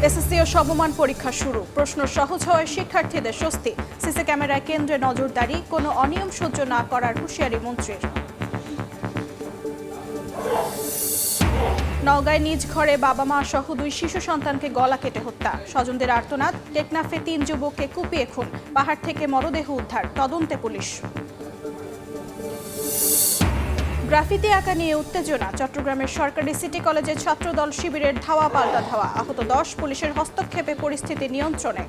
SSC ও সমমান পরীক্ষা শুরু। প্রশ্ন সহজ হওয়ায় শিক্ষার্থীদের স্বস্তি। সিসি ক্যামেরায় কেন্দ্রে নজরদারি, কোনো অনিয়ম সহ্য না করার হুঁশিয়ারি মন্ত্রীর। নওগাঁয় নিজ ঘরে বাবা মা সহ 2 শিশু সন্তানকে গলা কেটে হত্যা। স্বজনদের আর্তনাদ। টেকনাফে 3 যুবককে কুপিয়ে খুন। পাহাড় থেকে মরদেহ উদ্ধার, তদন্তে পুলিশ। গ্রাফিতি আঁকা নিয়ে উত্তেজনা। চট্টগ্রামের সরকারি সিটি কলেজে ছাত্রদল শিবিরের ধাওয়া পাল্টা ধাওয়া। আহত 10। পুলিশের হস্তক্ষেপে পরিস্থিতি নিয়ন্ত্রণে।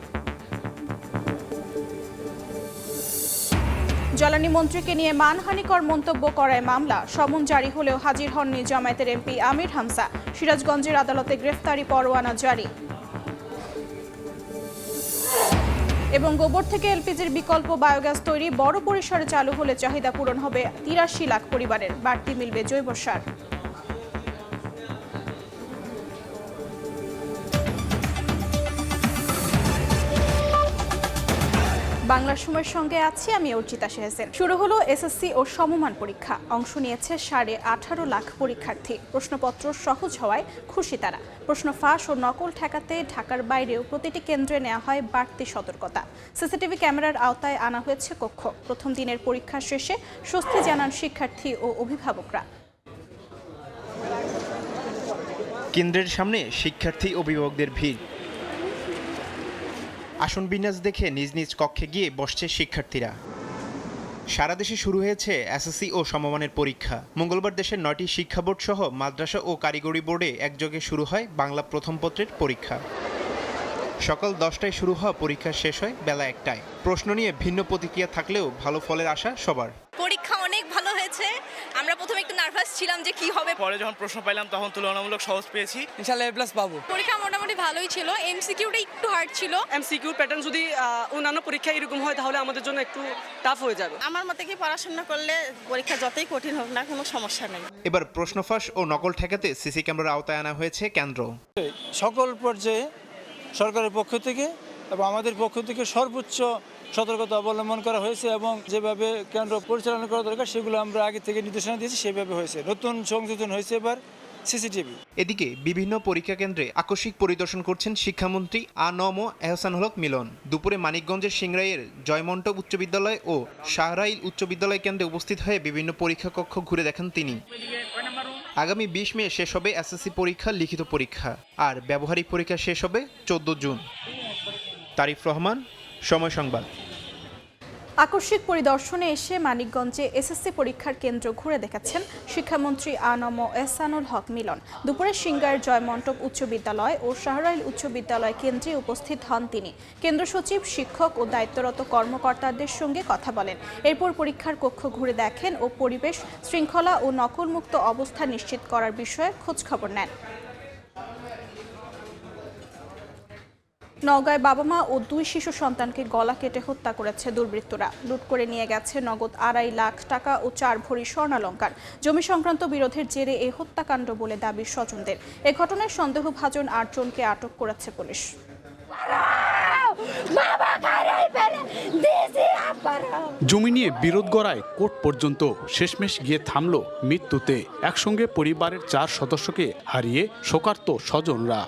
জ্বালানি মন্ত্রীকে নিয়ে মানহানিকর মন্তব্য করায় মামলা। সমন জারি হলেও হাজির হননি জামায়াতের এমপি আমির হামজা। সিরাজগঞ্জের আদালতে গ্রেফতারি পরোয়ানা জারি। এবং গোবর থেকে এলপিজির বিকল্প বায়োগ্যাস তৈরি। বড় পরিসরে চালু হলে চাহিদা পূরণ হবে 83 লাখ পরিবারের। বাড়তি মিলবে জৈব সার। বাংলার সময়ের সঙ্গে আছি আমি অর্চিতা শেহসেন। শুরু হলো এসএসসি ও সমমান পরীক্ষা। অংশ নিয়েছে 18.5 লাখ পরীক্ষার্থী। প্রশ্নপত্র সহজ হওয়ায় খুশি তারা। প্রশ্ন ফাঁস ও নকল ঠেকাতে ঢাকার বাইরেও প্রতিটি কেন্দ্রে নেওয়া হয় বাড়তি সতর্কতা। সিসিটিভি ক্যামেরার আওতায় আনা হয়েছে কক্ষ। প্রথম দিনের পরীক্ষা শেষে স্বস্তি জানান শিক্ষার্থী ও অভিভাবকরা। কেন্দ্রের সামনে শিক্ষার্থী অভিভাবকদের ভিড়। আসন বিন্যাস দেখে নিজ নিজ কক্ষে গিয়ে বসছে শিক্ষার্থীরা। সারা দেশে শুরু হয়েছে এসএসসি ও সমমানের পরীক্ষা। মঙ্গলবার দেশের 9টি শিক্ষা বোর্ড সহ মাদ্রাসা ও কারিগরি বোর্ডে একযোগে শুরু হয় বাংলা প্রথম পত্রের পরীক্ষা। সকাল 10টায় শুরু হওয়া পরীক্ষা শেষ হয় বেলা 1টায়। প্রশ্ন নিয়ে ভিন্ন প্রতিক্রিয়া থাকলেও ভালো ফলের আশা সবার। পরীক্ষা অনেক ভালো হয়েছে। আমরা প্রথমে একটু নার্ভাস ছিলাম যে কি হবে, পরে যখন প্রশ্ন পাইলাম তখন তুলনামূলক সহজ পেয়েছি। ইনশাআল্লাহ A+ পাবো। পরীক্ষা মোটামুটি ভালোই ছিল। এমসিকিউটা একটু হার্ড ছিল। এমসিকিউ প্যাটার্ন যদি অন্যান্য পরীক্ষা এরকম হয় তাহলে আমাদের জন্য একটু টাফ হয়ে যাবে। আমার মতে কি পড়াশোনা করলে পরীক্ষা যতই কঠিন হোক না কোনো সমস্যা নেই। এবার প্রশ্ন ফাঁস ও নকল ঠেকাতে সিসি ক্যামেরার আওতায় আনা হয়েছে কেন্দ্র। সকল পর্যায়ে সরকারের পক্ষ থেকে এবং আমাদের পক্ষ থেকে সর্বোচ্চ সতর্কতা অবলম্বন করা হয়েছে এবং যেভাবে কেন্দ্র পরিচালনা করা দরকার সেগুলো আমরা আগে থেকে নির্দেশনা দিয়েছি, সেভাবে হয়েছে। নতুন সংযোজন হয়েছে এবার সিসিটিভি। এদিকে বিভিন্ন পরীক্ষা কেন্দ্রে আকস্মিক পরিদর্শন করছেন শিক্ষামন্ত্রী আ.ন.ম এহসানুল হক মিলন। দুপুরে মানিকগঞ্জের সিংড়াইয়ের জয়মন্টপ উচ্চ বিদ্যালয় ও শাহরাইল উচ্চ বিদ্যালয় কেন্দ্রে উপস্থিত হয়ে বিভিন্ন পরীক্ষা কক্ষ ঘুরে দেখেন তিনি। আগামী 20 মে শেষ হবে এসএসসি পরীক্ষা লিখিত পরীক্ষা, আর ব্যবহারিক পরীক্ষা শেষ হবে 14 জুন। তারিফ রহমান, সময় সংবাদ। আকস্মিক পরিদর্শনে এসে মানিকগঞ্জে এসএসসি পরীক্ষার কেন্দ্র ঘুরে দেখাচ্ছেন শিক্ষামন্ত্রী আ.ন.ম এহসানুল হক মিলন। দুপুরে সিংগাইর জয়মন্টপ উচ্চ বিদ্যালয় ও শাহরাইল উচ্চ বিদ্যালয় কেন্দ্রে উপস্থিত হন তিনি। কেন্দ্র সচিব, শিক্ষক ও দায়িত্বরত কর্মকর্তাদের সঙ্গে কথা বলেন। এরপর পরীক্ষার কক্ষ ঘুরে দেখেন ও পরিবেশ, শৃঙ্খলা ও নকলমুক্ত অবস্থা নিশ্চিত করার বিষয়ে খোঁজখবর নেন। নওগাঁয় বাবা মা ও 2 শিশু সন্তানকে গলা কেটে হত্যা করেছে দুর্বৃত্তরা। লুট করে নিয়ে গেছে নগদ 2.5 লাখ টাকা ও 4 ভরি স্বর্ণালংকার। জমি সংক্রান্ত বিরোধের জেরে এই হত্যাকাণ্ড বলে দাবি স্বজনদের। এ ঘটনায় সন্দেহভাজন 8 জনকে আটক করেছে পুলিশ। জমি নিয়ে বিরোধ গড়ায় কোর্ট পর্যন্ত, শেষমেশ গিয়ে থামল মৃত্যুতে। একসঙ্গে পরিবারের 4 সদস্যকে হারিয়ে শোকার্ত স্বজনরা।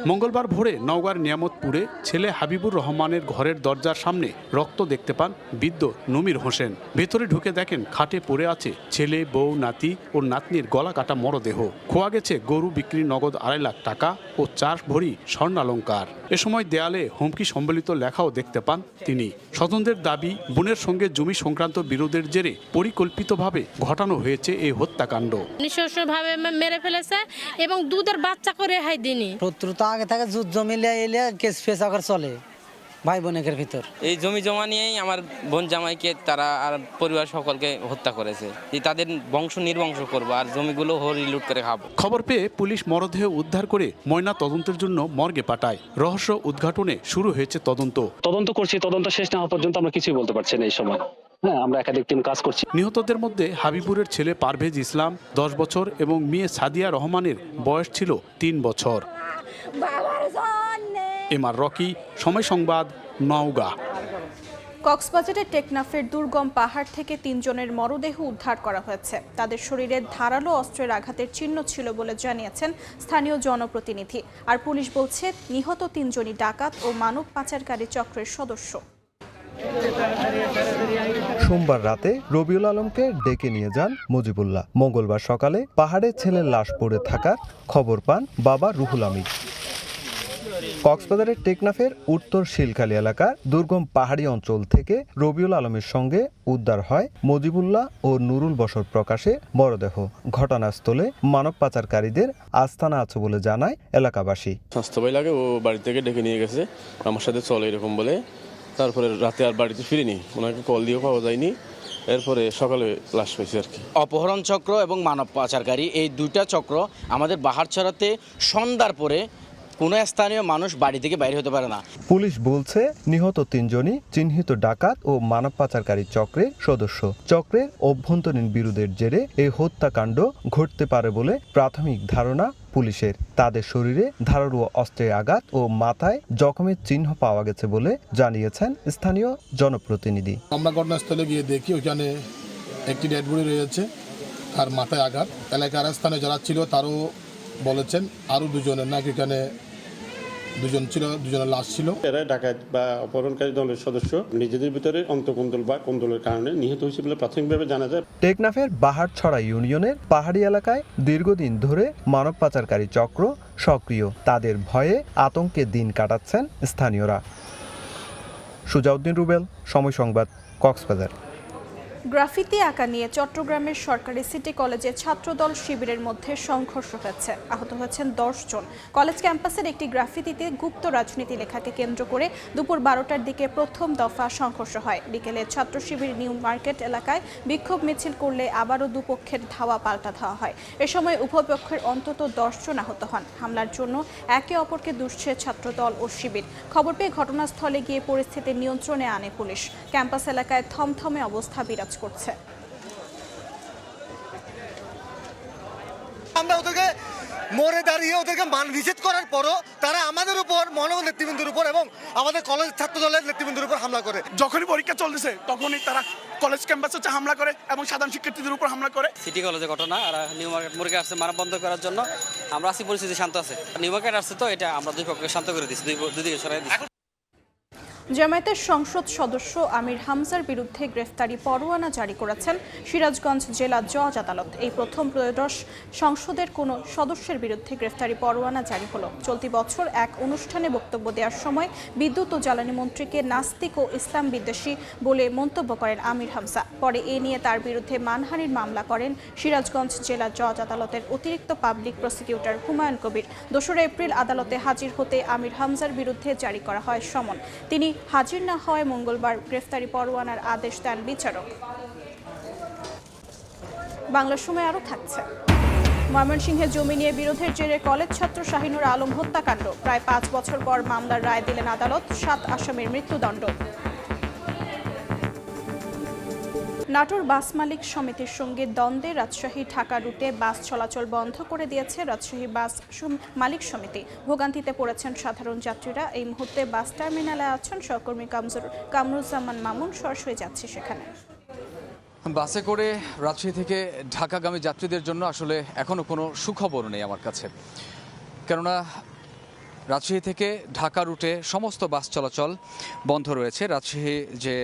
মঙ্গলবার ভোরে নওগাঁর নিয়ামতপুরে ছেলে হাবিবুর রহমানের ঘরের দরজার সামনে রক্ত দেখতে পান বৃদ্ধ নমির হোসেন। ভেতরে ঢুকে দেখেন খাটে পড়ে আছে ছেলে, বউ, নাতি ও নাতনির গলা কাটা মরদেহ। খোয়া গেছে গরু বিক্রি নগদ 2.5 লাখ টাকা ও 4 ভরি স্বর্ণালংকার। এ সময় দেয়ালে হুমকি সম্বলিত লেখাও দেখতে পান তিনি। স্বজনদের দাবি, বোনের সঙ্গে জমি সংক্রান্ত বিরোধের জেরে পরিকল্পিতভাবে ঘটানো হয়েছে এই হত্যাকাণ্ড। নৃশংসভাবে মেরে ফেলেছে এবং দুধের বাচ্চা করে রেহাই দিনি। শত্রুতা আগে থেকে যুদ্ধ মিলে এলে কেস ফেস আকার চলে ভাই বোনের ভিতর। এই জমি জমা নিয়েই আমার বোন জামাইকে তারা আর পরিবার সকলকে হত্যা করেছে। তাদের বংশ নির্বংশ করবো আর জমিগুলো হরি লুট করে খাবো। খবর পেয়ে পুলিশ মরদেহ উদ্ধার করে ময়না তদন্তের জন্য মর্গে পাঠায়। রহস্য উদ্ঘাটনে শুরু হয়েছে তদন্ত করছি। তদন্ত শেষ না হওয়া পর্যন্ত আমরা কিছুই বলতে পারছি না এই সময়। আমরা একাধিক টিম কাজ করছি। নিহতদের মধ্যে হাবিবুরের ছেলে পারভেজ ইসলাম 10 বছর এবং মেয়ে সাদিয়া রহমানের বয়স ছিল 3 বছর। এমআর রকি, সময় সংবাদ, নওগাঁ। কক্সবাজারের টেকনাফের দুর্গম পাহাড় থেকে ৩ জনের মরদেহ উদ্ধার করা হয়েছে। তাদের শরীরে ধারালো অস্ত্রের আঘাতের চিহ্ন ছিল বলে জানিয়েছেন স্থানীয় জনপ্রতিনিধি। আর পুলিশ বলছে নিহত ৩ জনই ডাকাত ও মানব পাচারকারী চক্রের সদস্য। সোমবার রাতে রবিউল আলমকে ডেকে নিয়ে যান মুজিবুল্লাহ। মঙ্গলবার সকালে পাহাড়ে ছেলের লাশ পড়ে থাকার খবর পান বাবা রুহুল আমিন। কক্সবাজারের টেকনাফের উত্তর শিলখালী এলাকার দুর্গম পাহাড়ি অঞ্চল থেকে রবিউল আলমের সঙ্গে উদ্ধার হয় মুজিবুল্লাহ ও নুরুল বশর প্রকাশে মরদেহ। ঘটনাস্থলে মানব পাচারকারীদের আস্তানা আছে বলে জানায় এলাকাবাসী। স্বাস্থ্য ভাই লাগে, ও বাড়ি থেকে ডেকে নিয়ে গেছে, আমার সাথে চলে এরকম বলে। তারপরে রাতে আর বাড়িতে ফিরিনি, ওনাকে কল দিয়েও পাওয়া যায়নি। এরপরে সকালে লাশ পাইছি আর কি। অপহরণ চক্র এবং মানব পাচারকারী এই দুইটা চক্র আমাদের বাহারছড়াতে সন্ধ্যার পরে কোনো স্থানীয় মানুষ বাড়ি থেকে বাইরে হতে পারে না। পুলিশ বলছে নিহত ৩ জনই চিহ্নিত ডাকাত ও মানব পাচারকারী চক্রের সদস্য। চক্রের অভ্যন্তরীণ বিরোধের জেরে এই হত্যাকাণ্ড ঘটতে পারে বলে প্রাথমিক ধারণা পুলিশের। তাদের শরীরে ধারালো অস্ত্রের আঘাত ও মাথায় জখমের চিহ্ন পাওয়া গেছে বলে জানিয়েছেন স্থানীয় জনপ্রতিনিধি। আমরা ঘটনাস্থলে গিয়ে দেখি ওখানে একটি ডেড বডি রয়েছে, তার মাথায় আঘাত। এলাকার স্থানে যারা ছিল তারও বলেছেন আরও 2 জনের নাকি এখানে 2 জন ছিল, 2 জনের লাশ ছিল। এরা ডাকাত বা অপহরণকারী দলের সদস্য, নিজেদের ভিতরে অন্তঃকন্দল বা কোন্দলের কারণে নিহত হয়েছে বলে প্রাথমিকভাবে জানা যায়। টেকনাফের বাহারছড়া ইউনিয়নের পাহাড়ি এলাকায় দীর্ঘদিন ধরে মানব পাচারকারী চক্র সক্রিয়। তাদের ভয়ে আতঙ্কে দিন কাটাচ্ছেন স্থানীয়রা। সুজাউদ্দিন রুবেল, সময় সংবাদ, কক্সবাজার। গ্রাফিতি আঁকা নিয়ে চট্টগ্রামের সরকারি সিটি কলেজে ছাত্রদল শিবিরের মধ্যে সংঘর্ষ হয়েছে। আহত হয়েছেন 10 জন। কলেজ ক্যাম্পাসের একটি গ্রাফিতিতে গুপ্ত রাজনীতি লেখাকে কেন্দ্র করে দুপুর 12টার দিকে প্রথম দফা সংঘর্ষ হয়। বিকেলে ছাত্র শিবির নিউ মার্কেট এলাকায় বিক্ষোভ মিছিল করলে আবারও দুপক্ষের ধাওয়া পাল্টা ধাওয়া হয়। এ সময় উভয় পক্ষের অন্তত 10 জন আহত হন। হামলার জন্য একে অপরকে দুষছে ছাত্রদল ও শিবির। খবর পেয়ে ঘটনাস্থলে গিয়ে পরিস্থিতি নিয়ন্ত্রণে আনে পুলিশ। ক্যাম্পাস এলাকায় থমথমে অবস্থা বিরাজ করছে। আমরা ওদেরকে মোড়ে দাঁড়িয়ে ওদেরকে মান নিষেধ করার পরও তারা আমাদের উপর, মনোনয়ন নেতৃবৃন্দের উপর এবং আমাদের কলেজ ছাত্র দলের নেতৃবৃন্দের উপর হামলা করে। যখনই পরীক্ষা চলতেছে তখনই তারা কলেজ ক্যাম্পাসে হামলা করে এবং সাধারণ শিক্ষার্থীদের উপর হামলা করে। সিটি কলেজে ঘটনা, আর নিউ মার্কেট মোড়ে আসছে মানব বন্ধ করার জন্য। আমরা আসি, পরিস্থিতি শান্ত আছে। নিউ মার্কেট আসছে তো এটা আমরা দুই পক্ষকে শান্ত করে দিচ্ছি, দুদিকে সরাই দিচ্ছি। জামায়াতের সংসদ সদস্য আমির হামজার বিরুদ্ধে গ্রেফতারি পরোয়ানা জারি করেছেন সিরাজগঞ্জ জেলা জজ আদালত। এই প্রথম ত্রয়োদশ সংসদের কোনো সদস্যের বিরুদ্ধে গ্রেফতারি পরোয়ানা জারি হলো। চলতি বছর এক অনুষ্ঠানে বক্তব্য দেওয়ার সময় বিদ্যুৎ ও জ্বালানি মন্ত্রীকে নাস্তিক ও ইসলাম বিদ্বেষী বলে মন্তব্য করেন আমির হামজা। পরে এ নিয়ে তার বিরুদ্ধে মানহানির মামলা করেন সিরাজগঞ্জ জেলা জজ আদালতের অতিরিক্ত public prosecutor Humayun Kabir. 2 April আদালতে হাজির হতে আমির হামজার বিরুদ্ধে জারি করা হয় সমন। তিনি হাজির না হয় মঙ্গলবার গ্রেফতারি পরোয়ানার আদেশ দেন বিচারক। বাংলা সময় আরও থাকছে। ময়মনসিংহে জমি নিয়ে বিরোধের জেরে কলেজ ছাত্র শাহিনুর আলম হত্যাকাণ্ড। প্রায় 5 বছর পর মামলার রায় দিলেন আদালত। 7 আসামির মৃত্যুদণ্ড। নাটোর বাস মালিক সমিতির সঙ্গে দ্বন্দ্বে রাজশাহী ঢাকা রুটে বাস চলাচল বন্ধ করে দিয়েছে রাজশাহী বাস মালিক সমিতি। ভোগান্তিতে পড়েছেন সাধারণ যাত্রীরা। এই মুহূর্তে বাস টার্মিনালে আছেন সহকর্মী কামরুজ্জামান মামুন। সরাসরি যাচ্ছে সেখানে। বাসে করে রাজশাহী থেকে ঢাকাগামী যাত্রীদের জন্য আসলে এখনো কোনো সুখবর নেই আমার কাছে, কেননা রাজশাহী থেকে ঢাকা রুটে সমস্ত বাস চলাচল বন্ধ রয়েছে। রাজশাহী যে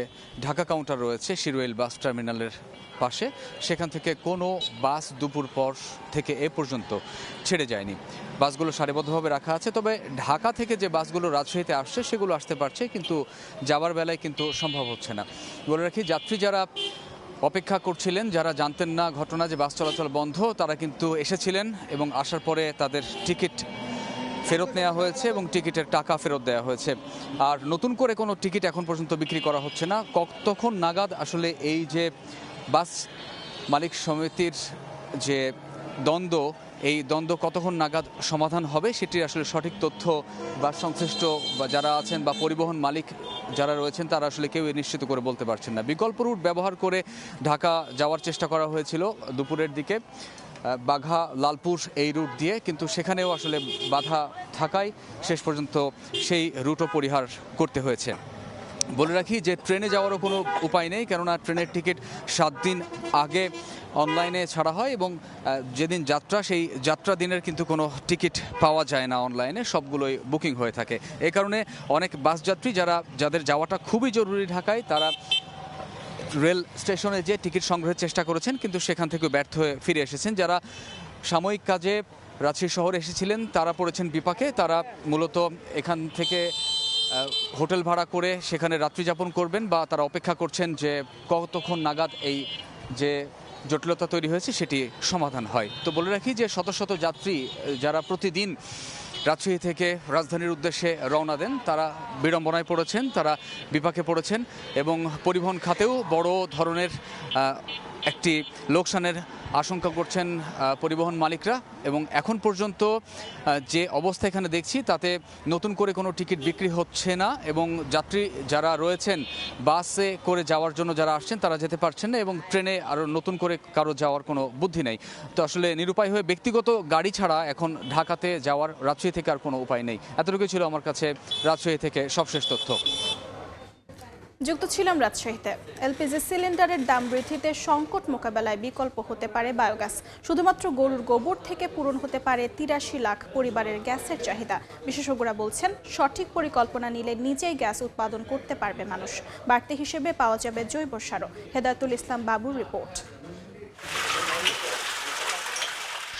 ঢাকা কাউন্টার রয়েছে শিরোইল বাস টার্মিনালের পাশে, সেখান থেকে কোনো বাস দুপুর পর থেকে এ পর্যন্ত ছেড়ে যায়নি। বাসগুলো সারিবদ্ধভাবে রাখা আছে। তবে ঢাকা থেকে যে বাসগুলো রাজশাহীতে আসছে সেগুলো আসতে পারছে, কিন্তু যাবার বেলায় কিন্তু সম্ভব হচ্ছে না। বলে রাখি, যাত্রী যারা অপেক্ষা করছিলেন, যারা জানতেন না ঘটনা যে বাস চলাচল বন্ধ, তারা কিন্তু এসেছিলেন এবং আসার পরে তাদের টিকিট ফেরত নেওয়া হয়েছে এবং টিকিটের টাকা ফেরত দেওয়া হয়েছে। আর নতুন করে কোনো টিকিট এখন পর্যন্ত বিক্রি করা হচ্ছে না। কতক্ষণ নাগাদ আসলে এই যে বাস মালিক সমিতির যে দ্বন্দ্ব, এই দ্বন্দ্ব কতক্ষণ নাগাদ সমাধান হবে সেটির আসলে সঠিক তথ্য বাস সংশ্লিষ্ট বা যারা আছেন বা পরিবহন মালিক যারা রয়েছেন তারা আসলে কেউ নিশ্চিত করে বলতে পারছেন না। বিকল্প রুট ব্যবহার করে ঢাকা যাওয়ার চেষ্টা করা হয়েছিল দুপুরের দিকে, বাঘা লালপুর এই রুট দিয়ে, কিন্তু সেখানেও আসলে বাধা থাকায় শেষ পর্যন্ত সেই রুটও পরিহার করতে হয়েছে। বলে রাখি যে ট্রেনে যাওয়ারও কোনো উপায় নেই, কেননা ট্রেনের টিকিট 7 দিন আগে অনলাইনে ছাড়া হয় এবং যেদিন যাত্রা সেই যাত্রা দিনের কিন্তু কোনো টিকিট পাওয়া যায় না অনলাইনে, সবগুলোই বুকিং হয়ে থাকে। এই কারণে অনেক বাস যাত্রী যাদের যাওয়াটা খুবই জরুরি ঢাকায়, তারা রেল স্টেশনে যে টিকিট সংগ্রহের চেষ্টা করেছেন কিন্তু সেখান থেকে ব্যর্থ হয়ে ফিরে এসেছেন। যারা সাময়িক কাজে রাজশাহী শহরে এসেছিলেন তারা পড়েছেন বিপাকে। তারা মূলত এখান থেকে হোটেল ভাড়া করে সেখানে রাত্রি যাপন করবেন বা তারা অপেক্ষা করছেন যে কতক্ষণ নাগাদ এই যে জটিলতা তৈরি হয়েছে সেটি সমাধান হয়। তো বলে রাখি যে শত শত যাত্রী যারা প্রতিদিন রাজশাহী থেকে রাজধানীর উদ্দেশ্যে রওনা দেন তারা বিড়ম্বনায় পড়েছেন, তারা বিপাকে পড়েছেন এবং পরিবহন খাতেও বড় ধরনের একটি লোকসানের আশঙ্কা করছেন পরিবহন মালিকরা। এবং এখন পর্যন্ত যে অবস্থা এখানে দেখছি তাতে নতুন করে কোনো টিকিট বিক্রি হচ্ছে না এবং যাত্রী যারা রয়েছেন বাসে করে যাওয়ার জন্য যারা আসছেন তারা যেতে পারছেন না এবং ট্রেনে আরও নতুন করে কারো যাওয়ার কোনো বুদ্ধি নেই। তো আসলে নিরুপায় হয়ে ব্যক্তিগত গাড়ি ছাড়া এখন ঢাকাতে যাওয়ার রাজশাহী থেকে আর কোনো উপায় নেই। এতটুকুই ছিল আমার কাছে রাজশাহী থেকে সবশেষ তথ্য। যুক্ত ছিলাম রাজশাহীতে। এলপিজি সিলিন্ডারের দাম বৃদ্ধিতে সংকট মোকাবেলায় বিকল্প হতে পারে বায়োগ্যাস। শুধুমাত্র গরুর গোবর থেকে পূরণ হতে পারে 83 লাখ পরিবারের গ্যাসের চাহিদা। বিশেষজ্ঞরা বলছেন সঠিক পরিকল্পনা নিলে নিজেই গ্যাস উৎপাদন করতে পারবে মানুষ। বাড়তি হিসেবে পাওয়া যাবে জৈব সারও। হেদায়েতুল ইসলাম বাবুর রিপোর্ট।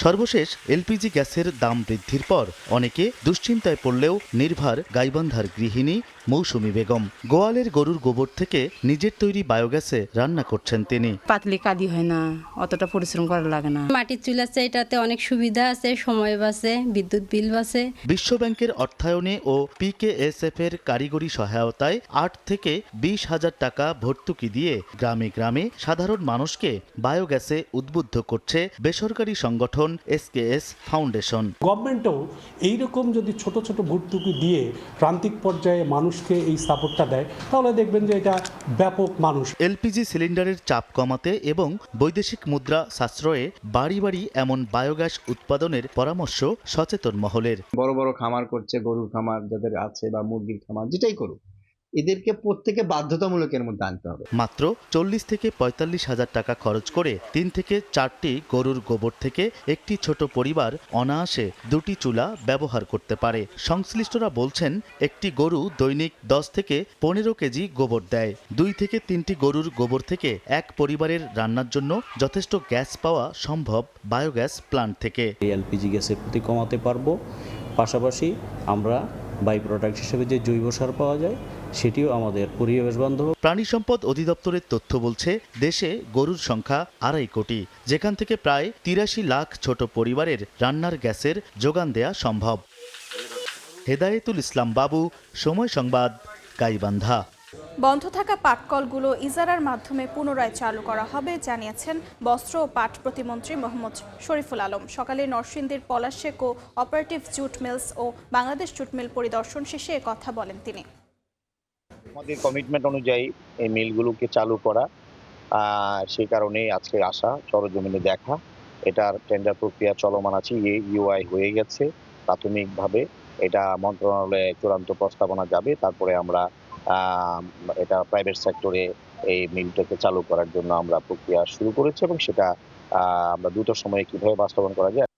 সর্বশেষ এলপিজি গ্যাসের দাম বৃদ্ধির পর অনেকে দুশ্চিন্তায় পড়লেও নির্ভর গাইবান্ধার গৃহিণী মৌসুমী বেগম। গোয়ালের গরুর গোবর থেকে নিজের তৈরি বায়োগ্যাসে রান্না করছেন তিনি। পাতলি কাদি হয় না, অতটা পরিশ্রম করা লাগে না। মাটির চুলা আছে, এটাতে অনেক সুবিধা আছে, সময় বাঁচে, বিদ্যুৎ বিল বাঁচে। বিশ্বব্যাংকের অর্থায়নে ও পিকেএসএফ এর কারিগরি সহায়তায় 8 থেকে 20 হাজার টাকা ভর্তুকি দিয়ে গ্রামে গ্রামে সাধারণ মানুষকে বায়োগ্যাসে উদ্বুদ্ধ করছে বেসরকারি সংগঠন এসকেএস ফাউন্ডেশন। গভর্নমেন্টও এইরকম যদি ছোট ছোট ভর্তুকি দিয়ে প্রান্তিক পর্যায়ে মানুষকে এই সাপোর্টটা দেয় তাহলে দেখবেন যে এটা ব্যাপক মানুষ। এলপিজি সিলিন্ডারের চাপ কমাতে এবং বৈদেশিক মুদ্রা সাশ্রয়ে বাড়ি বাড়ি এমন বায়োগ্যাস উৎপাদনের পরামর্শ সচেতন মহলের। বড় বড় খামার করছে, গরুর খামার যাদের আছে বা মুরগির খামার, যেটাই করুক, এদেরকে প্রত্যেকে বাধ্যতামূলকের মধ্যে আনতে হবে। মাত্র 40 থেকে 45 হাজার টাকা খরচ করে 3 থেকে 4টি গরুর গোবর থেকে একটি ছোট পরিবার অনায়াসে 2টি চুলা ব্যবহার করতে পারে। সংশ্লিষ্টরা বলছেন একটি গরু দৈনিক 10 থেকে 15 কেজি গোবর দেয়। 2 থেকে 3টি গরুর গোবর থেকে এক পরিবারের রান্নার জন্য যথেষ্ট গ্যাস পাওয়া সম্ভব বায়োগ্যাস প্ল্যান্ট থেকে। এলপিজি গ্যাসের প্রতি কমাতে পারবো, পাশাপাশি আমরা বাই প্রোডাক্ট হিসেবে যে জৈব সার পাওয়া যায় সেটিও আমাদের পরিবেশ বান্ধব। প্রাণী সম্পদ অধিদপ্তরের তথ্য বলছে দেশে গরুর সংখ্যা 2.5 কোটি, যেখান থেকে প্রায় 83 লাখ ছোট পরিবারের রান্নার গ্যাসের যোগান দেয়া সম্ভব। হেদায়েতুল ইসলাম বাবু, সময় সংবাদ, গাইবান্ধা। বন্ধ থাকা পাটকলগুলো ইজারার মাধ্যমে পুনরায় চালু করা হবে জানিয়েছেন বস্ত্র ও পাট প্রতিমন্ত্রী মোহাম্মদ শরীফুল আলম। সকালে নরসিংদীর পলাশে কো অপারেটিভ জুট মিলস ও বাংলাদেশ জুট মিল পরিদর্শন শেষে কথা বলেন তিনি। আমাদের কমিটমেন্ট অনুযায়ী এই মিলগুলোকে চালু করা, সেই কারণেই আজকে আসা, সরজমিনে দেখা। এটার টেন্ডার প্রক্রিয়া চলমান আছে, ইউআই হয়ে গেছে। প্রাথমিকভাবে এটা মন্ত্রণালয়ে চূড়ান্ত প্রস্তাবনা যাবে, তারপরে আমরা এটা প্রাইভেট সেক্টরে এই মিলটাকে চালু করার জন্য আমরা প্রক্রিয়া শুরু করেছি এবং সেটা আমরা দ্রুত সময়ে কিভাবে বাস্তবায়ন করা যায়।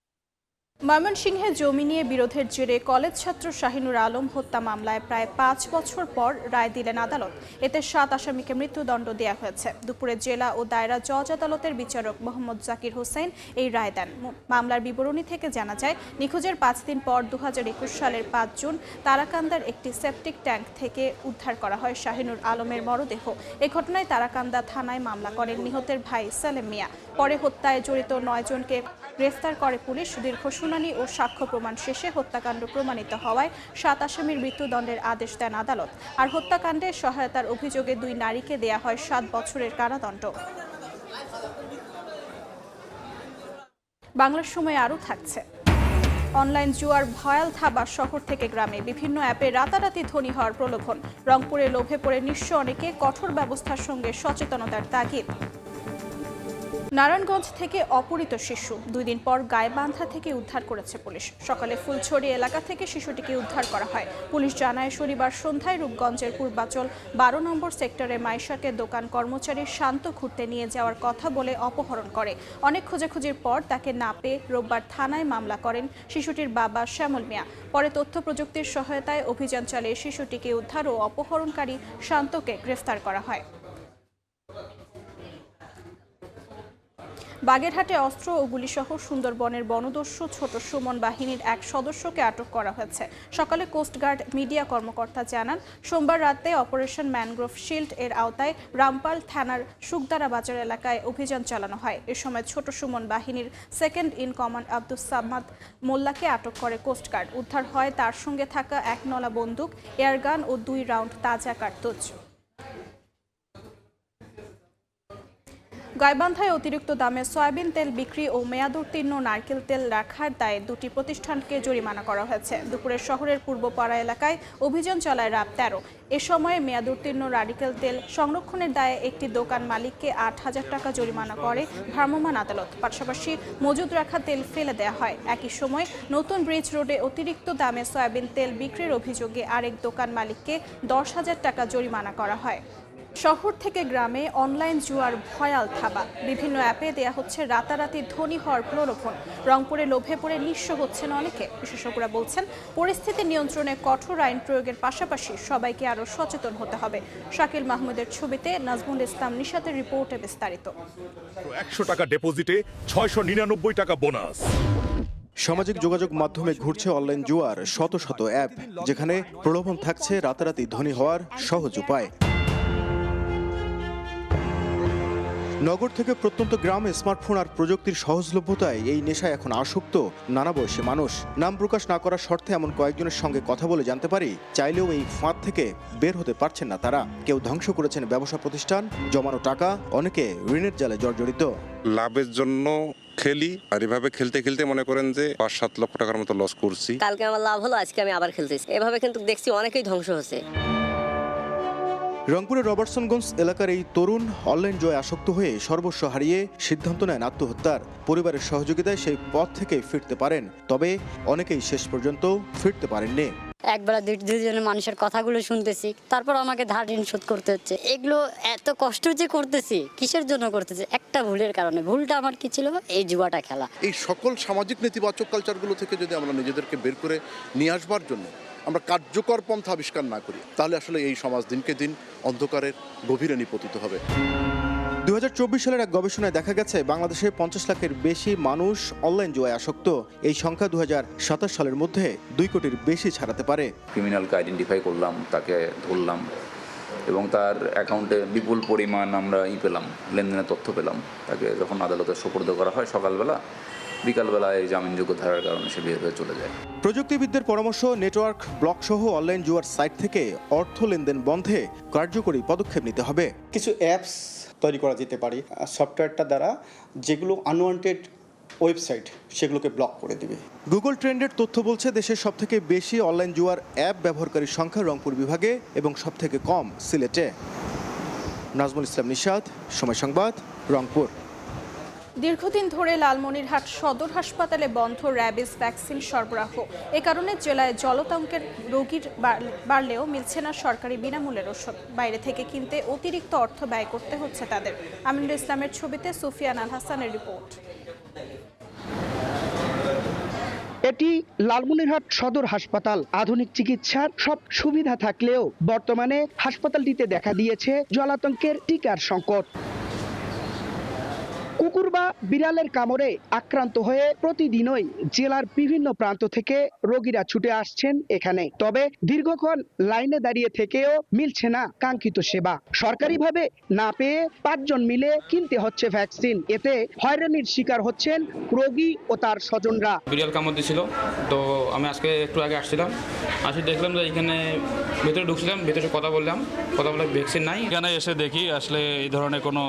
ময়মনসিংহে জমি নিয়ে বিরোধের জেরে কলেজ ছাত্র শাহিনুর আলম হত্যা মামলায় প্রায় 5 বছর পর রায় দিলেন আদালত। এতে 7 আসামিকে মৃত্যুদণ্ড দেওয়া হয়েছে। দুপুরে জেলা ও দায়রা জজ আদালতের বিচারক মোহাম্মদ জাকির হোসেন এই রায় দেন। মামলার বিবরণী থেকে জানা যায়, নিখোঁজের 5 দিন পর 2021 সালের 5 জুন তারাকান্দার একটি সেপটিক ট্যাঙ্ক থেকে উদ্ধার করা হয় শাহিনুর আলমের মরদেহ। এ ঘটনায় তারাকান্দা থানায় মামলা করেন নিহতের ভাই সালেম মিয়া। পরে হত্যায় জড়িত 9 জনকে গ্রেফতার করে পুলিশ। দীর্ঘ শুনানি ও সাক্ষ্য প্রমাণ শেষে হত্যাকাণ্ড প্রমাণিত হওয়ায় 7 আসামির মৃত্যুদণ্ডের আদেশ দেন আদালত। আর হত্যাকাণ্ডে সহায়তার অভিযোগে 2 নারীকে দেয়া হয় 7 বছরের কারাদণ্ড। বাংলার সময় আরও থাকছে। অনলাইন জুয়ার ভয়াল থাবা শহর থেকে গ্রামে, বিভিন্ন অ্যাপে রাতারাতি ধনী হওয়ার প্রলোভন। রংপুরে লোভে পড়ে নিঃস্ব অনেকে, কঠোর ব্যবস্থার সঙ্গে সচেতনতার তাগিদ। নারায়ণগঞ্জ থেকে অপহৃত শিশু 2 দিন পর গাইবান্ধা থেকে উদ্ধার করেছে পুলিশ। সকালে ফুলছড়ি এলাকা থেকে শিশুটিকে উদ্ধার করা হয়। পুলিশ জানায় শনিবার সন্ধ্যায় রূপগঞ্জের পূর্বাচল 12 নম্বর সেক্টরে মাইশাকে দোকান কর্মচারী শান্ত ঘুরতে নিয়ে যাওয়ার কথা বলে অপহরণ করে। অনেক খোঁজাখুঁজির পর তাকে না পেয়ে রোববার থানায় মামলা করেন শিশুটির বাবা শ্যামল মিয়া। পরে তথ্য প্রযুক্তির সহায়তায় অভিযান চালিয়ে শিশুটিকে উদ্ধার ও অপহরণকারী শান্তকে গ্রেফতার করা হয়। বাগেরহাটে অস্ত্র ও গুলিসহ সুন্দরবনের বনদস্যু ছোট সুমন বাহিনীর এক সদস্যকে আটক করা হয়েছে। সকালে কোস্টগার্ড মিডিয়া কর্মকর্তা জানান, সোমবার রাতে অপারেশন ম্যানগ্রোভ শিল্ড এর আওতায় রামপাল থানার সুকদারা বাজার এলাকায় অভিযান চালানো হয়। এ সময় ছোট সুমন বাহিনীর second in command Abdus Samad মোল্লাকে আটক করে কোস্টগার্ড। উদ্ধার হয় তার সঙ্গে থাকা 1 নলা বন্দুক, এয়ারগান ও 2 রাউন্ড তাজা কার্তুজ। গাইবান্ধায় অতিরিক্ত দামে সয়াবিন তেল বিক্রি ও মেয়াদোত্তীর্ণ নারকেল তেল রাখার দায়ে 2টি প্রতিষ্ঠানকে জরিমানা করা হয়েছে। দুপুরে শহরের পূর্বপাড়া এলাকায় অভিযান চালায় RAB 13। এ সময় মেয়াদোত্তীর্ণ নারকেল তেল সংরক্ষণের দায়ে একটি দোকান মালিককে 8,000 টাকা জরিমানা করে ভ্রাম্যমাণ আদালত। পাশাপাশি মজুদ রাখা তেল ফেলে দেওয়া হয়। একই সময় নতুন ব্রিজ রোডে অতিরিক্ত দামে সয়াবিন তেল বিক্রির অভিযোগে আরেক দোকান মালিককে 10,000 টাকা জরিমানা করা হয়। শহর থেকে গ্রামে অনলাইন জুয়ার ভয়াল থাবা। বিভিন্ন অ্যাপে দেয়া হচ্ছে রাতারাতি ধনী হওয়ার প্রলোভন। রংপুরে লোভে পড়ে নিঃস্ব হচ্ছেন অনেকে। বিশেষজ্ঞরা বলছেন, পরিস্থিতি নিয়ন্ত্রণে কঠোর আইন প্রয়োগের পাশাপাশি সবাইকে আরও সচেতন হতে হবে। শাকিল মাহমুদের ছবিতে নাজমুল ইসলাম নিশাতের রিপোর্টে বিস্তারিত। 100 টাকা ডিপোজিটে 699 টাকা বোনাস। সামাজিক যোগাযোগ মাধ্যমে ঘুরছে অনলাইন জুয়ার শত শত অ্যাপ, যেখানে প্রলোভন থাকছে রাতারাতি ধনী হওয়ার সহজ উপায়। নগর থেকে প্রত্যন্ত গ্রামে স্মার্টফোন আর প্রযুক্তির সহজলভ্যতায় এই নেশায় এখন আসক্ত নানা বয়সী মানুষ। নাম প্রকাশ না করার শর্তে এমন কয়েকজনের সঙ্গে কথা বলে জানতে পারি, চাইলেও এই ফাঁদ থেকে বের হতে পারছেন না তারা। কেউ ধ্বংস করেছেন ব্যবসা প্রতিষ্ঠান, জমানো টাকা, অনেকে ঋণের জালে জর্জরিত। লাভের জন্য খেলি, আর এভাবে খেলতে খেলতে মনে করেন যে 5-7 লক্ষ টাকার মতো লস করছি। কালকে আমার লাভ হলো, আজকে আমি আবার খেলতেছি। এভাবে কিন্তু দেখছি অনেকেই ধ্বংস হচ্ছে। রংপুরের রবার্টসনগঞ্জ এলাকার এই তরুণ অনলাইন জয়ে আসক্ত হয়ে সর্বস্ব হারিয়ে সিদ্ধান্ত নেন আত্মহত্যার। পরিবারের সহযোগিতায় সেই পথ থেকে ফিরতে পারেন, তবে অনেকেই শেষ পর্যন্ত ফিরতে পারেননি। একবেলা দুজনের মানুষের কথাগুলো শুনতেছি, তারপর আমাকে ধার ঋণ শোধ করতে হচ্ছে। এগুলো এত কষ্ট যে করতেছি, কিসের জন্য করতেছি? একটা ভুলের কারণে। ভুলটা আমার কি ছিল? এই জুয়াটা খেলা। এই সকল সামাজিক নেতিবাচক কালচারগুলো থেকে যদি আমরা নিজেদেরকে বের করে নিয়ে আসবার জন্য আমরা কার্যকর পন্থা আবিষ্কার না করি, তাহলে আসলে এই সমাজ দিনকে দিন অন্ধকারের গভীরে নিপতিত হবে। 2024 সালের এক গবেষণায় দেখা গেছে, বাংলাদেশে 50 লাখের বেশি মানুষ অনলাইন জুয়ায় আসক্ত। এই সংখ্যা 2027 সালের মধ্যে 2 কোটির বেশি ছাড়াতে পারে। ক্রিমিনালকে আইডেন্টিফাই করলাম, তাকে ধরলাম এবং তার অ্যাকাউন্টে বিপুল পরিমাণ আমরা পেলাম, লেনদেনের তথ্য পেলাম। তাকে যখন আদালতে সোপর্দ করা হয় সকালবেলা, বিকালবেলায় জামিনযোগ্য ধারার কারণে সে বের হয়ে চলে যায়। প্রযুক্তিবিদদের পরামর্শ, নেটওয়ার্ক ব্লক সহ অনলাইন জুয়ার সাইট থেকে অর্থ লেনদেন বন্ধে কার্যকরী পদক্ষেপ নিতে হবে। কিছু অ্যাপস তৈরি করা যেতে পারে সফটওয়্যারটা দ্বারা, যেগুলো আনওয়ান্টেড ওয়েবসাইট সেগুলোকে ব্লক করে দিবে। গুগল ট্রেন্ডের তথ্য বলছে, দেশের সবথেকে বেশি অনলাইন জুয়ার অ্যাপ ব্যবহারকারীর সংখ্যা রংপুর বিভাগে এবং সবথেকে কম সিলেটে। নাজমুল ইসলাম নিশাত, সময় সংবাদ, রংপুর। দীর্ঘদিন ধরে লালমনিরহাট সদর হাসপাতালে বন্ধ র্যাবিস ভ্যাকসিন সরবরাহ। এ কারণে জেলায় জলাতঙ্কের রোগীর বাড়লেও মিলছে না সরকারি বিনামূল্যের ওষুধ। বাইরে থেকে কিনতে অতিরিক্ত অর্থ ব্যয় করতে হচ্ছে তাদের। আমিনুল ইসলামের ছবিতে সুফিয়ান আল হাসানের রিপোর্ট। এটি লালমনিরহাট সদর হাসপাতাল। আধুনিক চিকিৎসার সব সুবিধা থাকলেও বর্তমানে হাসপাতালটিতে দেখা দিয়েছে জলাতঙ্কের টিকার সংকট। কুকুর বা বিড়ালের কামড়ে আক্রান্ত হয়ে প্রতিদিনই জেলার বিভিন্ন প্রান্ত থেকে রোগীরা ছুটে আসছেন এখানে। তবে দীর্ঘক্ষণ লাইনে দাঁড়িয়ে থেকেও মিলছে না কাঙ্ক্ষিত সেবা। সরকারিভাবে না পেয়ে 5 জন মিলে কিনতে হচ্ছে ভ্যাকসিন। এতে হয়রানির শিকার হচ্ছেন রোগী ও তার স্বজনরা। বিড়াল কামড় দিয়েছিল, তো আমি আজকে একটু আগে আসছিলাম, আসি দেখলাম যে এখানে ভেতরে ঢুকছিলাম, ভেতরে কথা বলে ভ্যাকসিন নাই। এখানে এসে দেখি আসলে এই ধরনের কোনো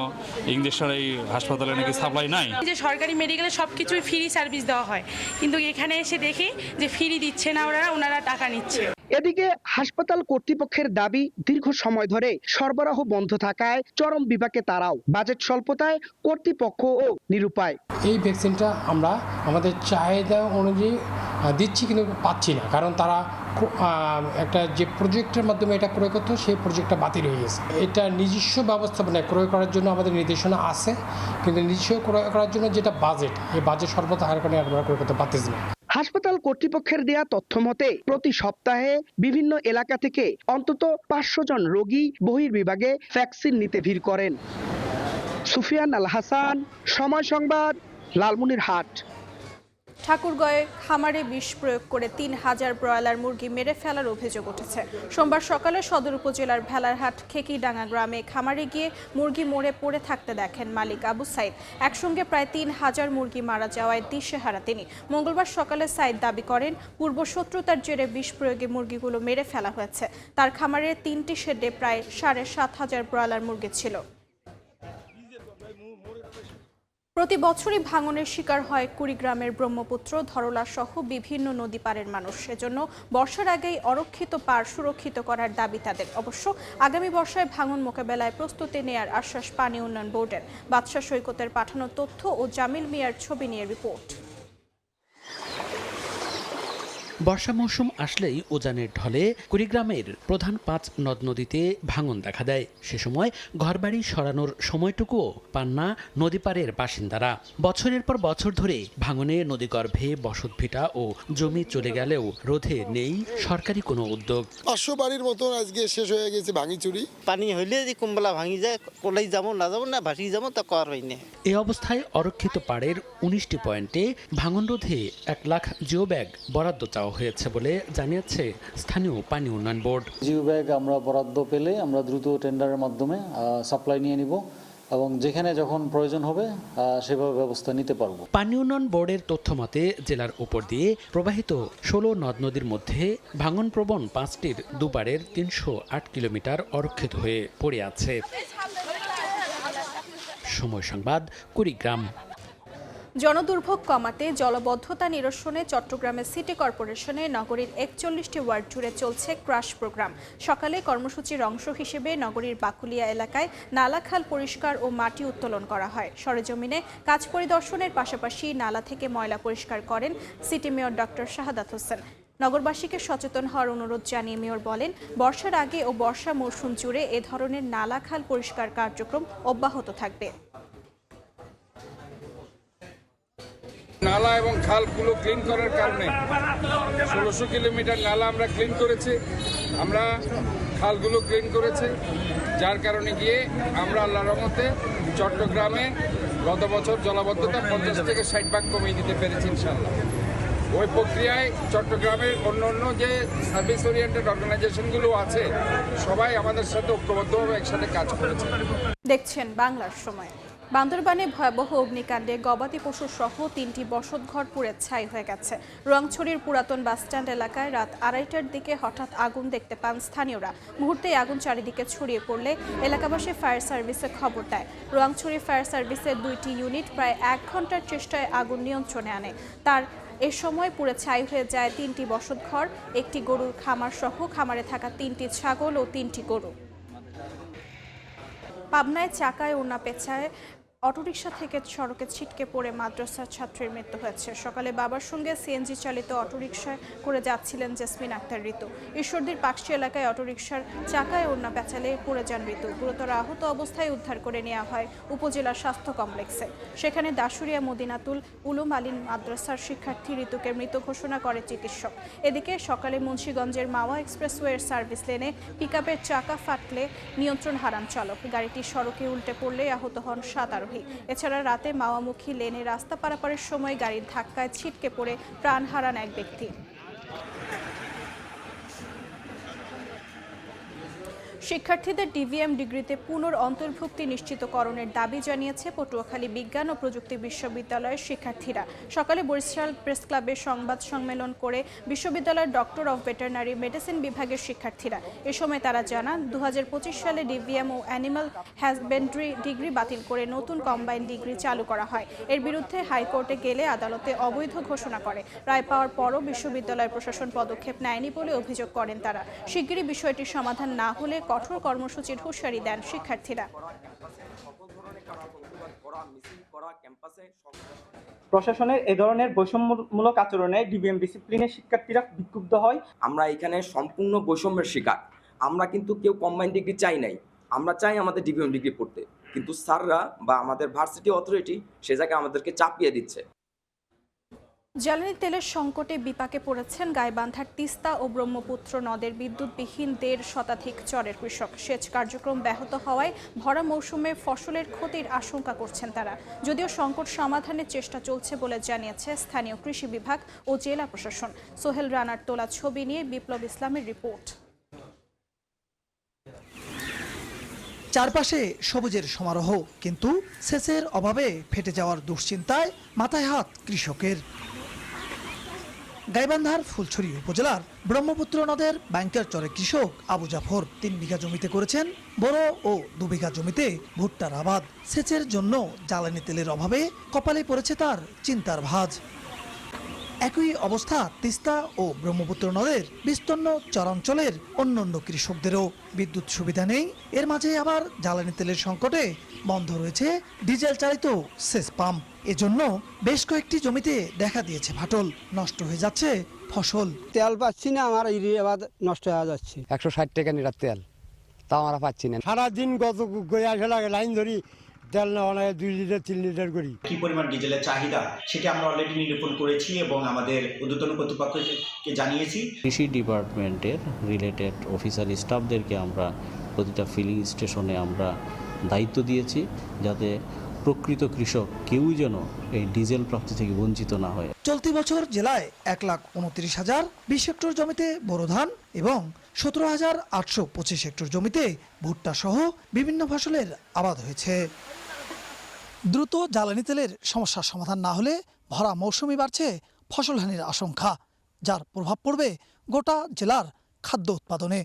ইঞ্জেকশন এই হাসপাতালে নাকি সাপ্লাই নাই। যে সরকারি মেডিকেলে সবকিছুই ফ্রি সার্ভিস দেওয়া হয়, কিন্তু এখানে এসে দেখি যে ফ্রি দিচ্ছে না, ওনারা টাকা নিচ্ছে। এদিকে হাসপাতাল কর্তৃপক্ষের দাবি দীর্ঘ সময় ধরে সরবরাহ বন্ধ থাকায় চরম বিপাকে তারাও, বাজেট স্বল্পতায় কর্তৃপক্ষও নিরুপায়। এই ভ্যাকসিনটা আমরা আমাদের চাহিদা অনুযায়ী দিচ্ছি কিন্তু পাচ্ছি না, কারণ তারা একটা যে প্রজেক্টের মাধ্যমে এটা ক্রয় করতো সেই প্রজেক্টটা বাতিল হয়ে গেছে। এটা নিজস্ব ব্যবস্থাপনায় ক্রয় করার জন্য আমাদের নির্দেশনা আছে, কিন্তু নিজস্ব ক্রয় করার জন্য যেটা বাজেট, এই বাজেট সর্বদা হার কারণে আমরা ক্রয় করতে পারতেছি না। হাসপাতাল কর্তৃপক্ষের দেয়া তথ্য মতে প্রতি সপ্তাহে বিভিন্ন এলাকা থেকে অন্তত 500 জন রোগী বহির্বিভাগে ভ্যাকসিন নিতে ভিড় করেন। সুফিয়ান আল হাসান, সময় সংবাদ, লালমনিরহাট। ঠাকুরগাঁয়ে খামারে বিষ প্রয়োগ করে 3000 ব্রয়লার মুরগি মেরে ফেলার অভিযোগ উঠেছে। সোমবার সকালে সদর উপজেলার ভেলারহাট খেকিডাঙ্গা গ্রামে খামারে গিয়ে মুরগি মরে পড়ে থাকতে দেখেন মালিক আবু সাইদ। একসঙ্গে প্রায় 3000 মুরগি মারা যাওয়ায় দিশেহারা তিনি। মঙ্গলবার সকালে সাইদ দাবি করেন পূর্ব শত্রুতার জেরে বিষ প্রয়োগে মুরগিগুলো মেরে ফেলা হয়েছে। তার খামারের 3টি শেডে প্রায় 7500 ব্রয়লার মুরগি ছিল। প্রতি বছরই ভাঙনের শিকার হয় কুড়িগ্রামের ব্রহ্মপুত্র, ধরলা সহ বিভিন্ন নদী পাড়ের মানুষ। সেজন্য বর্ষার আগেই অরক্ষিত পাড় সুরক্ষিত করার দাবি তাদের। অবশ্য আগামী বর্ষায় ভাঙন মোকাবেলায় প্রস্তুতি নেয়ার আশ্বাস পানি উন্নয়ন বোর্ডের। বাদশা সৈকতের পাঠানো তথ্য ও জামিল মিয়ার ছবি নিয়ে রিপোর্ট। বর্ষা মৌসুম আসলেই উজানের ঢলে কুড়িগ্রামের প্রধান 5 নদ নদীতে ভাঙন দেখা দেয়। সে সময় ঘরবাড়ি সরানোর সময়টুকুও পান না নদীপাড়ের বাসিন্দারা। বছরের পর বছর ধরে ভাঙনে নদীগর্ভে বসতভিটা ও জমি চলে গেলেও রোধে নেই সরকারি কোনো উদ্যোগ। 500 বাড়ির মতন আজকে শেষ হয়ে গেছে ভাঙিচুরি। পানি হইলে যে কুম্বলা ভাঙি যায়, কোলাই যাবো না যাবো না ভাসি যাবো তা কর হয়নি। এই অবস্থায় অরক্ষিত পাড়ের 19টি পয়েন্টে ভাঙন রোধে 1 লাখ জিও ব্যাগ বরাদ্দ চাওয়া হয়েছে বলে জানিয়েছে স্থানীয় পানি উন্নয়ন বোর্ড। জিও ব্যাগ আমরা বরাদ্দ পেলে আমরা দ্রুত টেন্ডারের মাধ্যমে সাপ্লাই নিয়ে নিব এবং যেখানে যখন প্রয়োজন হবে সেভাবে ব্যবস্থা নিতে পারবো। পানি উন্নয়ন বোর্ডের তথ্য মতে জেলার উপর দিয়ে প্রবাহিত 16 নদ নদীর মধ্যে ভাঙন প্রবণ 5টির দুপারের 308 কিলোমিটার অরক্ষিত হয়ে পড়ে আছে। সময় সংবাদ, কুড়িগ্রাম। জনদুর্ভোগ কমাতে জলবদ্ধতা নিরসনে চট্টগ্রামের সিটি কর্পোরেশনে নগরীর 41টি ওয়ার্ড জুড়ে চলছে ক্রাশ প্রোগ্রাম। সকালে কর্মসূচির অংশ হিসেবে নগরীর বাকুলিয়া এলাকায় নালাখাল পরিষ্কার ও মাটি উত্তোলন করা হয়। সরেজমিনে কাজ পরিদর্শনের পাশাপাশি নালা থেকে ময়লা পরিষ্কার করেন city mayor doctor Shahadat Hossain. নগরবাসীকে সচেতন হওয়ার অনুরোধ জানিয়ে মেয়র বলেন, বর্ষার আগে ও বর্ষা মৌসুম জুড়ে এ ধরনের নালাখাল পরিষ্কার কার্যক্রম অব্যাহত থাকবে। নালা এবং খালগুলো ক্লিন করার কারণে 1600 কিলোমিটার নালা আমরা ক্লিন করেছি, আমরা খালগুলো ক্লিন করেছি, যার কারণে গিয়ে আমরা আল্লাহর রহমতে চট্টগ্রামে গত বছর জলাবদ্ধতা 50 থেকে 60% কমিয়ে দিতে পেরেছি ইনশাআল্লাহ। ওই প্রক্রিয়ায় চট্টগ্রামের অন্য যে সার্ভিস ওরিয়েন্টেড অর্গানাইজেশনগুলো আছে সবাই আমাদের সাথে ঐক্যবদ্ধভাবে একসাথে কাজ করেছে। দেখছেন বাংলার সময়। বান্দরবানে ভয়াবহ অগ্নিকাণ্ডে গবাদি পশু সহ 3টি বসতঘর পুড়ে ছাই হয়ে গেছে। রোয়াংছড়ির পুরাতন বাসস্ট্যান্ড এলাকায় রাত 2:30টার দিকে হঠাৎ আগুন দেখতে পান স্থানীয়রা। মুহূর্তেই আগুন চারিদিকে ছড়িয়ে পড়লে এলাকাবাসী ফায়ার সার্ভিসে খবর দেয়। রোয়াংছড়ি ফায়ার সার্ভিসের 2টি ইউনিট প্রায় 1 ঘন্টার চেষ্টায় আগুন নিয়ন্ত্রণে আনে। এ সময় পুড়ে ছাই হয়ে যায় 3টি বসতঘর, একটি গরুর খামার সহ খামারে থাকা 3টি ছাগল ও 3টি গরু। পাবনায় চাকায় ওড়না পেঁচায় অটোরিকশা থেকে সড়কে ছিটকে পড়ে মাদ্রাসার ছাত্রীর মৃত্যু হয়েছে। সকালে বাবার সঙ্গে সিএনজি চালিত অটোরিকশায় করে যাচ্ছিলেন জেসমিন আক্তার ঋতু। ঈশ্বরদীর পাকশি এলাকায় অটোরিকশার চাকায় ওড়না পেঁচালে পড়ে যান ঋতু। গুরুতর আহত অবস্থায় উদ্ধার করে নেওয়া হয় উপজেলা স্বাস্থ্য কমপ্লেক্সে। সেখানে দাসুরিয়া মদিনাতুল উলুম আলীম মাদ্রাসার শিক্ষার্থী ঋতুকে মৃত ঘোষণা করে চিকিৎসক। এদিকে সকালে মুন্সিগঞ্জের মাওয়া এক্সপ্রেসওয়ের সার্ভিস লেনে পিকআপের চাকা ফাটলে নিয়ন্ত্রণ হারান চালক। গাড়িটি সড়কে উল্টে পড়লে আহত হন 7 আরোহী। এছাড়া রাতে মাওয়ামুখী লেনে রাস্তা পারাপারের সময় গাড়ির ধাক্কায় ছিটকে পড়ে প্রাণ হারান এক ব্যক্তি। শিক্ষার্থীদের ডিভিএম ডিগ্রিতে পুনর অন্তর্ভুক্তি নিশ্চিতকরণের দাবি জানিয়েছে পটুয়াখালী বিজ্ঞান ও প্রযুক্তি বিশ্ববিদ্যালয়ের শিক্ষার্থীরা। সকালে বরিশাল প্রেস ক্লাবে সংবাদ সম্মেলন করে বিশ্ববিদ্যালয়ের ডক্টর অব ভেটেরিনারি মেডিসিন বিভাগের শিক্ষার্থীরা। এ সময় তারা জানান 2025 সালে ডিভিএম ও অ্যানিমাল হাজবেন্ড্রি ডিগ্রি বাতিল করে নতুন কম্বাইন্ড ডিগ্রি চালু করা হয়। এর বিরুদ্ধে হাইকোর্টে গেলে আদালতে অবৈধ ঘোষণা করে। রায় পাওয়ার পরও বিশ্ববিদ্যালয় প্রশাসন পদক্ষেপ নেয়নি বলে অভিযোগ করেন তারা। শিগগিরই বিষয়টির সমাধান না হলে কঠোর কর্মসূচির হুঁশিয়ারি দেন শিক্ষার্থীরা। প্রশাসনের এ ধরনের বৈষম্যমূলক আচরণে ডিবিএম ডিসিপ্লিনের শিক্ষার্থীরা বিক্ষুব্ধ হয়। আমরা এখানে সম্পূর্ণ বৈষম্যের শিকার। আমরা কিন্তু কেউ কম্বাইন্ড ডিগ্রি চাই নাই, আমরা চাই আমাদের ডিবিএম ডিগ্রি পড়তে, কিন্তু স্যাররা বা আমাদের ভার্সিটি অথরিটি সে জায়গায় আমাদেরকে চাপিয়ে দিচ্ছে। জ্বালানি তেলের সংকটে বিপাকে পড়েছেন গাইবান্ধার তিস্তা ও ব্রহ্মপুত্র নদের বিদ্যুৎবিহীন 1.5 শতাধিক চরের কৃষক। সেচ কার্যক্রম ব্যাহত হওয়ায় ভরা মৌসুমে ফসলের ক্ষতির আশঙ্কা করছেন তারা। যদিও সংকট সমাধানের চেষ্টা চলছে বলে জানিয়েছে স্থানীয় কৃষি বিভাগ ও জেলা প্রশাসন। সোহেল রানার তোলা ছবি নিয়ে বিপ্লব ইসলামের রিপোর্ট। চারপাশে সবুজের সমারোহ, কিন্তু সেচের অভাবে ফেটে যাওয়ার দুশ্চিন্তায় মাথায় হাত কৃষকের। গাইবান্ধার ফুলছড়ি উপজেলার ব্রহ্মপুত্র নদের ব্যাংকের চরে কৃষক আবু জাফর 3 বিঘা জমিতে করেছেন বড় ও 2 বিঘা জমিতে ভুট্টার আবাদ। সেচের জন্য জ্বালানি তেলের অভাবে কপালে পড়েছে তার চিন্তার ভাঁজ। একই অবস্থা তিস্তা ও ব্রহ্মপুত্র নদের বিস্তীর্ণ চরাঞ্চলের অন্যান্য কৃষকদেরও। বিদ্যুৎ সুবিধা নেই, এর মাঝে আবার জ্বালানি তেলের সংকটে বন্ধ রয়েছে ডিজেল চালিত সেচ পাম্প। এজন্য বেশ কয়েকটি জমিতে দেখা দিয়েছে ফাটল, নষ্ট হয়ে যাচ্ছে ফসল। তেল পাচ্ছি না, আমার আবাদ নষ্ট হয়ে যাচ্ছে। 160 টাকা লিটার তেল, তাও আমরা পাচ্ছি না। সারাদিন গত আসে লাগে লাইন ধরি, তেল নেওয়া 2 লিটার 3 লিটার করি। কি পরিমাণ ডিজেলের চাহিদা সেটা আমরা অলরেডি নিরূপণ করেছি এবং আমাদের ঊর্ধ্বতন কর্তৃপক্ষকে জানিয়েছি। কৃষি ডিপার্টমেন্টের রিলেটেড অফিসার স্টাফদেরকে আমরা প্রতিটা ফিলিং স্টেশনে আমরা দায়িত্ব দিয়েছি, যাতে প্রকৃত কৃষক কেউ যেন এই ডিজেল প্রাপ্তি থেকে বঞ্চিত না হয়। চলতি বছর জেলায় 1,29,000 20 হেক্টর জমিতে বোরো ধান এবং 17,825 হেক্টর জমিতে ভুট্টা সহ বিভিন্ন ফসলের আবাদ হয়েছে। দ্রুত জ্বালানি তেলের সমস্যার সমাধান না হলে ভরা মৌসুমে বাড়ছে ফসলহানির আশঙ্কা, যার প্রভাব পড়বে গোটা জেলার খাদ্য উৎপাদনে।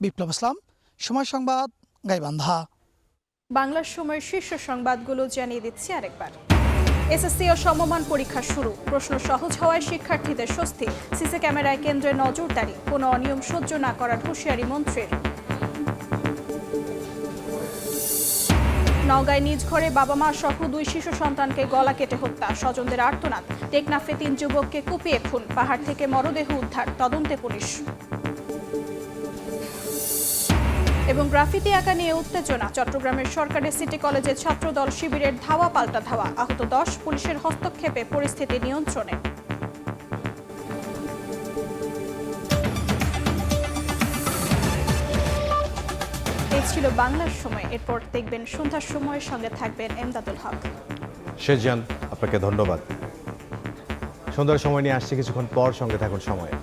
বিপ্লব ইসলাম, সময় সংবাদ, গাইবান্ধা। বাংলার সময়ের শীর্ষ সংবাদগুলো জানিয়ে দিচ্ছি আরেকবার। এসএসসি ও সমমান পরীক্ষা শুরু। প্রশ্ন সহজ হওয়ায় শিক্ষার্থীদের স্বস্তি। সিসি ক্যামেরায় কেন্দ্রে নজরদারি। কোনো অনিয়ম সহ্য না করার হুঁশিয়ারি মন্ত্রীর। নওগাঁয় নিজ ঘরে বাবা মা সহ 2 শিশু সন্তানকে গলা কেটে হত্যা। স্বজনদের আর্তনাদ। টেকনাফে 3 যুবককে কুপিয়ে খুন। পাহাড় থেকে মরদেহ উদ্ধার, তদন্তে পুলিশ। এবং গ্রাফিতি আঁকা নিয়ে উত্তেজনা। চট্টগ্রামের সরকারি সিটি কলেজে ছাত্রদল শিবিরের ধাওয়া পাল্টা ধাওয়া। আহত 10, পুলিশের হস্তক্ষেপে পরিস্থিতি নিয়ন্ত্রণে। এই ছিল বাংলার সময়। এরপর দেখবেন সন্ধ্যার সময়ের সঙ্গে থাকবেন এমদাদুল হক। শেজান, আপনাকে ধন্যবাদ। সন্ধ্যার সময় নিয়ে আসছে কিছুক্ষণ পর, সঙ্গে থাকুন সময়ে।